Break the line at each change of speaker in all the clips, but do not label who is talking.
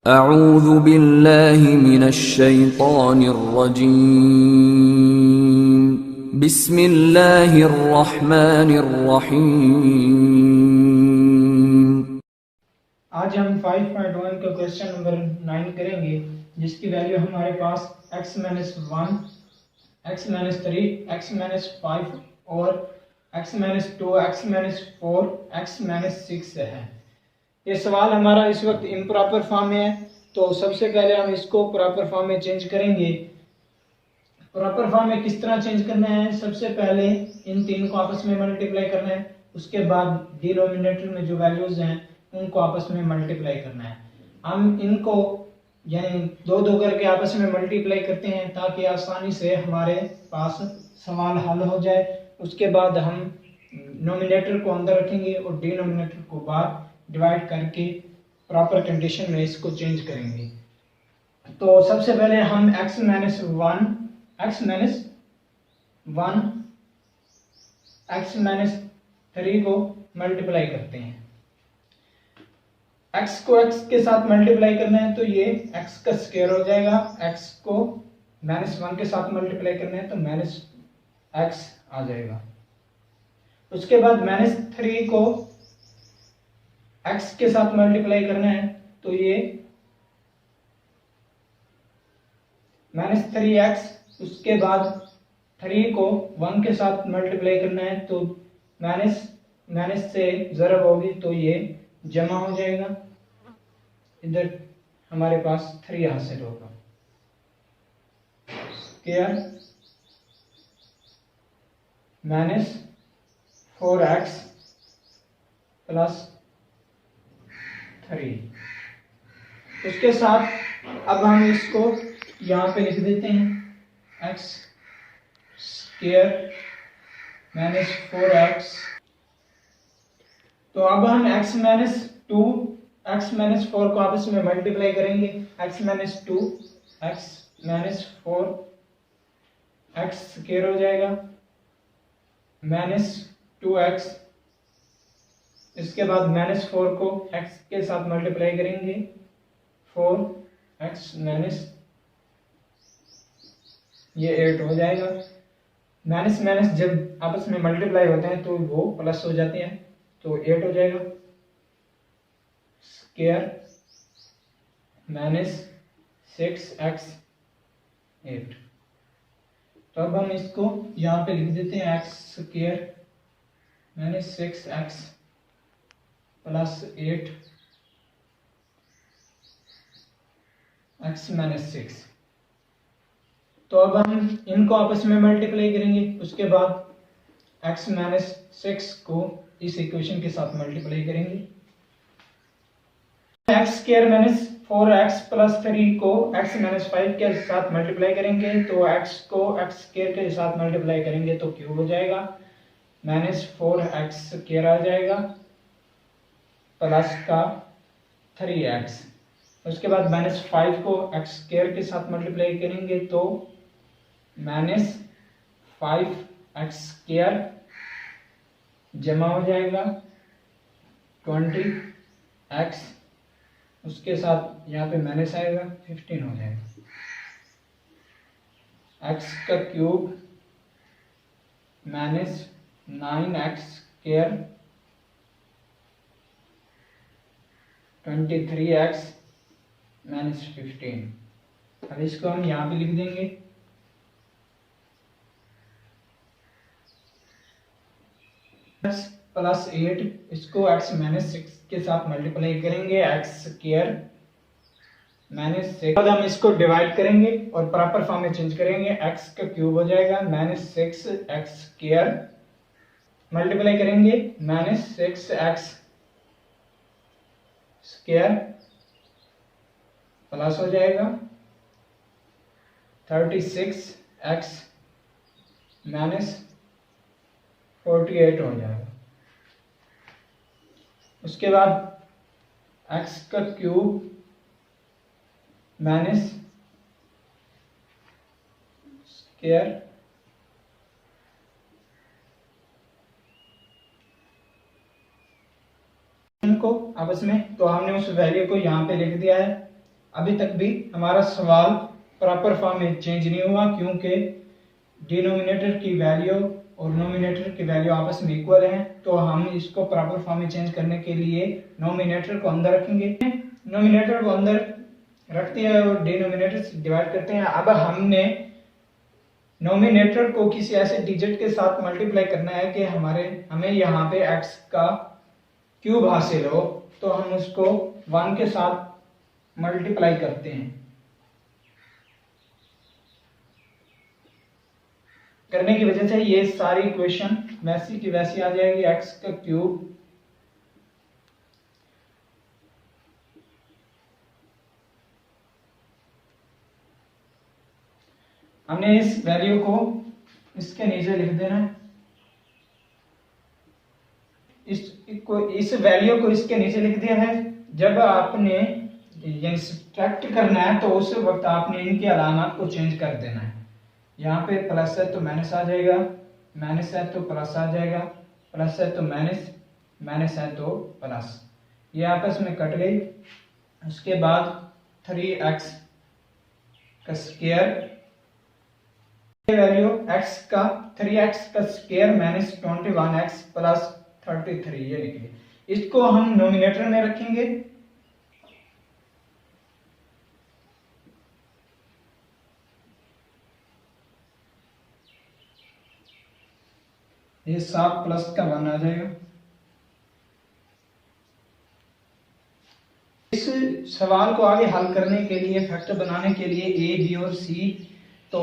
अऊज़ु बिल्लाहि मिनश शैतानिर रजीम। बिस्मिल्लाहिर रहमानिर रहीम।
आज हम 5.1 का क्वेश्चन नंबर 9 करेंगे, जिसकी वैल्यू हमारे पास x - 1, x - 3, x - 5 और x - 2, x - 4, x - 6 है। ये सवाल हमारा इस वक्त इम्प्रॉपर फॉर्म में है, तो सबसे पहले हम इसको प्रॉपर फॉर्म में चेंज करेंगे। प्रॉपर फॉर्म में किस तरह चेंज करना है? सबसे पहले इन तीन को आपस में मल्टीप्लाई करना है, उसके बाद डिनोमिनेटर में जो वैल्यूज हैं उनको आपस में मल्टीप्लाई करना है। हम इनको यानी दो दो करके आपस में मल्टीप्लाई करते हैं ताकि आसानी से हमारे पास सवाल हल हो जाए। उसके बाद हम नोमिनेटर को अंदर रखेंगे और डिनोमिनेटर को बाहर डिवाइड करके प्रॉपर कंडीशन में इसको चेंज करेंगे। तो सबसे पहले हम x - 1 x - 3 को मल्टीप्लाई करते हैं। x को x के साथ मल्टीप्लाई करना है तो ये x का स्क्वायर हो जाएगा, x को -1 के साथ मल्टीप्लाई करना है तो -x आ जाएगा। उसके बाद -3 को x के साथ मल्टीप्लाई करना है तो ये -3x, उसके बाद 3 को 1 के साथ मल्टीप्लाई करना है तो माइनस से ज़रब होगी तो ये जमा हो जाएगा। इधर हमारे पास 3 हासिल होगा। Square -4x + 3। उसके साथ अब हम इसको यहाँ पे लिख देते हैं, x स्क्वायर -4x। तो अब हम x - 4 को आपस में मल्टीप्लाई करेंगे। x - 2 x - 4 x स्क्वायर हो जाएगा -2x। इसके बाद -4 को x के साथ मल्टीप्लाई करेंगे, 4x ये 8 हो जाएगा। माइनस जब आपस में मल्टीप्लाई होते हैं तो वो प्लस हो जाते हैं, तो 8 हो जाएगा। Square -6x 8। तो अब हम इसको यहाँ पे लिख देते हैं, x स्क्वायर -6x + 8 x - 6। तो अब हम इनको आपस में मल्टीप्लाई करेंगे। उसके बाद x - 6 को इस इक्वेशन के साथ मल्टीप्लाई करेंगे। x स्क्वायर -4x + 3 को x - 5 के साथ मल्टीप्लाई करेंगे तो x को x स्क्वायर के साथ मल्टीप्लाई करेंगे तो क्यूब हो जाएगा, -4x स्क्वायर आ जाएगा प्लस का 3x। उसके बाद -5 को x स्क्वायर के साथ मल्टीप्लाई करेंगे तो -5x स्क्वायर जमा हो जाएगा 20x। उसके साथ यहाँ पे माइनस आएगा, 15 हो जाएगा। x का क्यूब -9x स्क्वायर 23x -15। अब इसको हम यहाँ पे लिख देंगे, +8 इसको x - 6 के साथ मल्टीप्लाई करेंगे, x स्क्वायर -6। बाद हम इसको डिवाइड करेंगे और प्रॉपर फॉर्म में चेंज करेंगे। x का क्यूब हो जाएगा -6x स्क्वायर, मल्टीप्लाई करेंगे -6x स्क्वायर प्लस हो जाएगा 36x -48 हो जाएगा। उसके बाद x का क्यूब स्क्वायर को आपस में, तो हमने उस वैल्यू को यहाँ पे लिख दिया है। अभी तक भी हमारा सवाल प्रॉपर फॉर्म में चेंज नहीं हुआ, क्योंकि डिनोमिनेटर की वैल्यू और नोमिनेटर की वैल्यू आपस में इक्वल है। तो हम इसको प्रॉपर फॉर्म में चेंज करने के लिए नोमिनेटर को अंदर रखेंगे, नोमिनेटर को अंदर रखते हैं और डिनोमिनेटर से डिवाइड करते हैं। अब हमने नोमिनेटर को किसी ऐसे डिजिट के साथ मल्टीप्लाई करना है कि हमें यहाँ पे x का क्यूब हासिल हो, तो हम उसको 1 के साथ मल्टीप्लाई करते हैं। करने की वजह से ये सारी इक्वेशन वैसी की वैसी आ जाएगी। x का क्यूब हमने इस वैल्यू को इसके नीचे लिख देना है, इस वैल्यू को इसके नीचे लिख दिया है। जब आपने यानी सब्ट्रैक्ट करना है तो उस वक्त आपने इनके अलामात को चेंज कर देना है। यहाँ पे प्लस है तो माइनस आ जाएगा, माइनस है तो प्लस आ जाएगा, प्लस है तो माइनस, माइनस है तो प्लस, ये आपस में कट गई। उसके बाद 3x का स्क्वायर वैल्यू x का 3x का स्क्वायर माइनस 21x प्लस 33 ये लिखिए। इसको हम नोमिनेटर में रखेंगे। ये 7 प्लस का 1 आ जाएगा। इस सवाल को आगे हल करने के लिए, फैक्टर बनाने के लिए a, b और c, तो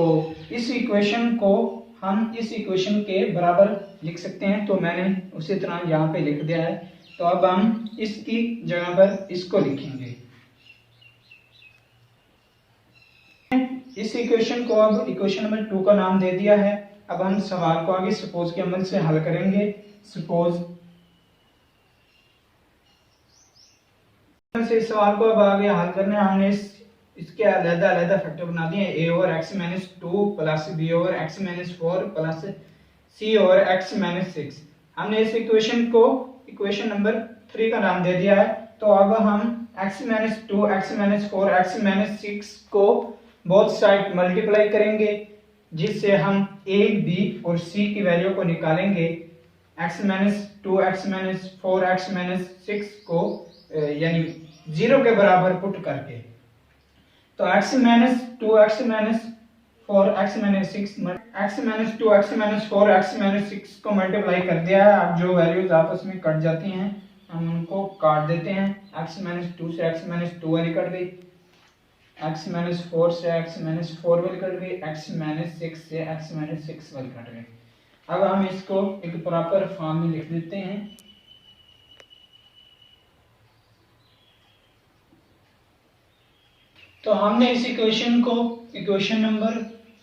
इस इक्वेशन को हम इस इक्वेशन के बराबर लिख सकते हैं। तो मैंने उसी तरह यहाँ पे लिख दिया है। तो अब हम इसकी जगह पर इसको लिखेंगे। इस इक्वेशन को अब इक्वेशन नंबर 2 का नाम दे दिया है। अब हम सवाल को आगे सपोज के अमल से हल करेंगे। सपोज से इस सवाल को अब आगे हल करना है। हमने इसके अलग-अलग फैक्टर बना दिए हैं। a over x minus 2 plus b over x minus 4 plus c over x minus 6। हमने इस इक्वेशन को इक्वेशन नंबर 3 का नाम दे दिया है। तो अब हम x minus 2, x minus 4, x minus 6 को बोथ साइड मल्टीप्लाई करेंगे, जिससे हम a, b और c की वैल्यू को निकालेंगे। x minus 2, x minus 4, x minus 6 को यानी 0 के बराबर पुट करके, तो x minus 2, x minus 4, x minus 6, x minus 2, x minus 4, x minus 6 को मल्टीप्लाई कर दिया है। अब जो वैल्यूज आपस में कट जाती हैं हम उनको काट देते हैं। x माइनस 2 से x माइनस 2 वाली कट गई, x माइनस 4 से x माइनस 4 वाली कट गई, x माइनस 6 से x माइनस 6 वाली कट गई। अब हम इसको एक प्रॉपर फॉर्म में लिख देते हैं। तो हमने इस इक्वेशन को इक्वेशन नंबर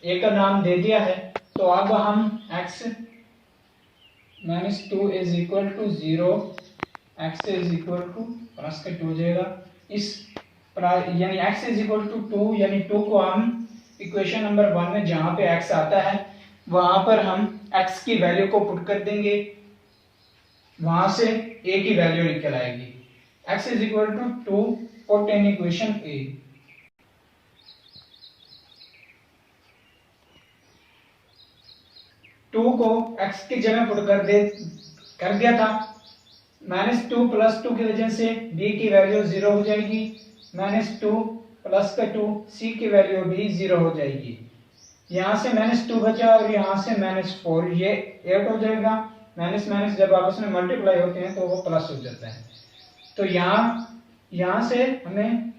1 का नाम दे दिया है। तो अब हम x minus 2 is equal to 0, x is equal to plus का 2 हो जाएगा। इस यानी x इज इक्वल टू 2, यानी 2 को हम इक्वेशन नंबर 1 में जहां पे x आता है वहां पर हम x की वैल्यू को पुट कर देंगे, वहां से a की वैल्यू निकल आएगी। x is equal to 2 put in equation a। Two को x की जगह पुट कर दिया था। -2 प्लस 2 की वजह से b की वैल्यू 0 हो जाएगी, -2 प्लस का 2 c की वैल्यू भी 0 हो जाएगी। यहाँ से -2 बचा और यहाँ से -4, ये 8 हो जाएगा। माइनस माइनस जब आपस में मल्टीप्लाई होते हैं तो वो प्लस हो जाता है। तो यहाँ से हमें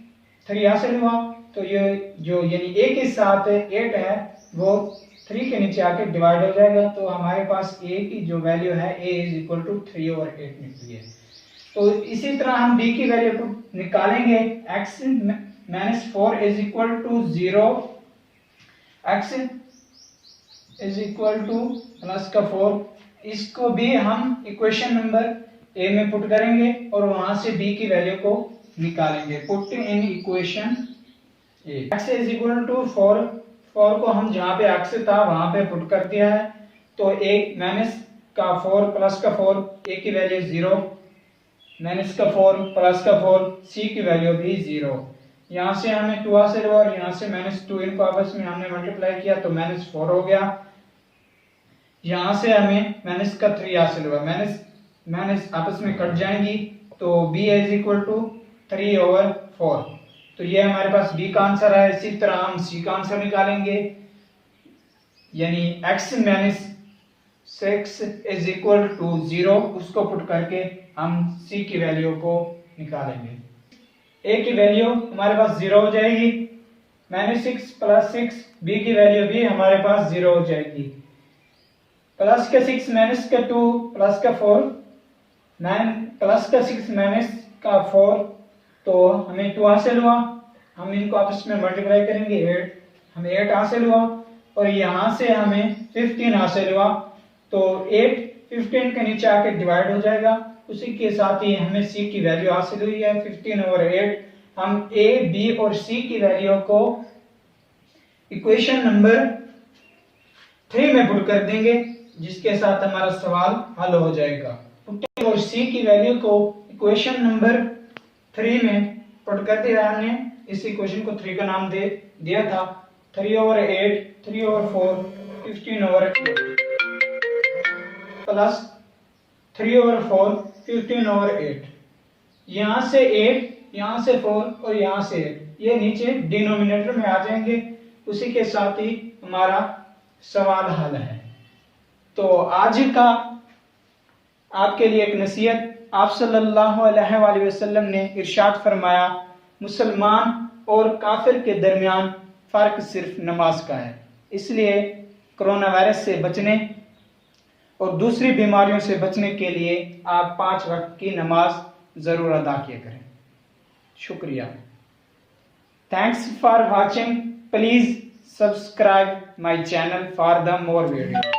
3 हासिल हुआ। तो ये जो यानी a के साथ 8 है वो 3 के नीचे आके डिवाइड हो जाएगा। तो हमारे पास a की जो वैल्यू है a is equal to 3 over 8 निकली है। तो इसी तरह हम b की वैल्यू को निकालेंगे। x minus 4 is equal to 0, x is equal to plus का 4। इसको भी हम इक्वेशन नंबर a में पुट करेंगे और वहां से b की वैल्यू को निकालेंगे। Put in equation a। x is equal to 4 को हम जहां पे x था वहां पे पुट कर दिया है। तो a माइनस का 4 प्लस का 4, a की वैल्यू 0, माइनस का 4 प्लस का 4, c की वैल्यू भी 0। यहाँ से हमें 2 हासिल हुआ और यहाँ से -2, इनको आपस में हमने मल्टीप्लाई किया तो -4 हो गया। यहाँ से हमें -3 हासिल हुआ, माइनस आपस में कट जाएंगी तो b इज इक्वल टू 3/4। तो ये हमारे पास b का आंसर है। इसी तरह हम c का आंसर निकालेंगे, यानी x - 6 इज इक्वल टू 0, उसको पुट करके हम c की वैल्यू को निकालेंगे। a की वैल्यू हमारे पास 0 हो जाएगी, -6 + 6, b की वैल्यू भी हमारे पास 0 हो जाएगी। प्लस का 6 माइनस का 2 प्लस का 4, 9 प्लस का 6 माइनस का 4, तो हमें 2 हासिल हुआ। हम इनको आपस में मल्टीप्लाई करेंगे 8, हमें 8 हासिल हुआ और यहाँ से हमें 15 हासिल हुआ। तो 8 15 के नीचे आके डिवाइड हो जाएगा। उसी के साथ ही हमें c की वैल्यू हासिल हुई है 15/8। हम a, b और c की वैल्यू को इक्वेशन नंबर 3 में पुट कर देंगे, जिसके साथ हमारा सवाल हल हो जाएगा। पुटिंग और c की वैल्यू को इक्वेशन नंबर 3 में पुट कर दिया हमने। इस इक्वेशन को 3 का नाम दे दिया था 3/8, 3/4, 15/8 प्लस 3/4, 15/8। यहाँ से 8, यहाँ से 4 और यहाँ से 8, ये नीचे डिनोमिनेटर में आ जाएंगे। उसी के साथ ही हमारा सवाल हल है। तो आज का आपके लिए एक नसीहत, आप सल्लल्लाहु अलैहि वसल्लम ने इरशाद फरमाया, मुसलमान और काफिर के दरमियान फर्क सिर्फ नमाज का है। इसलिए कोरोना वायरस से बचने और दूसरी बीमारियों से बचने के लिए आप 5 वक्त की नमाज जरूर अदा किया करें। शुक्रिया। Thanks for watching. Please subscribe my channel for the more videos.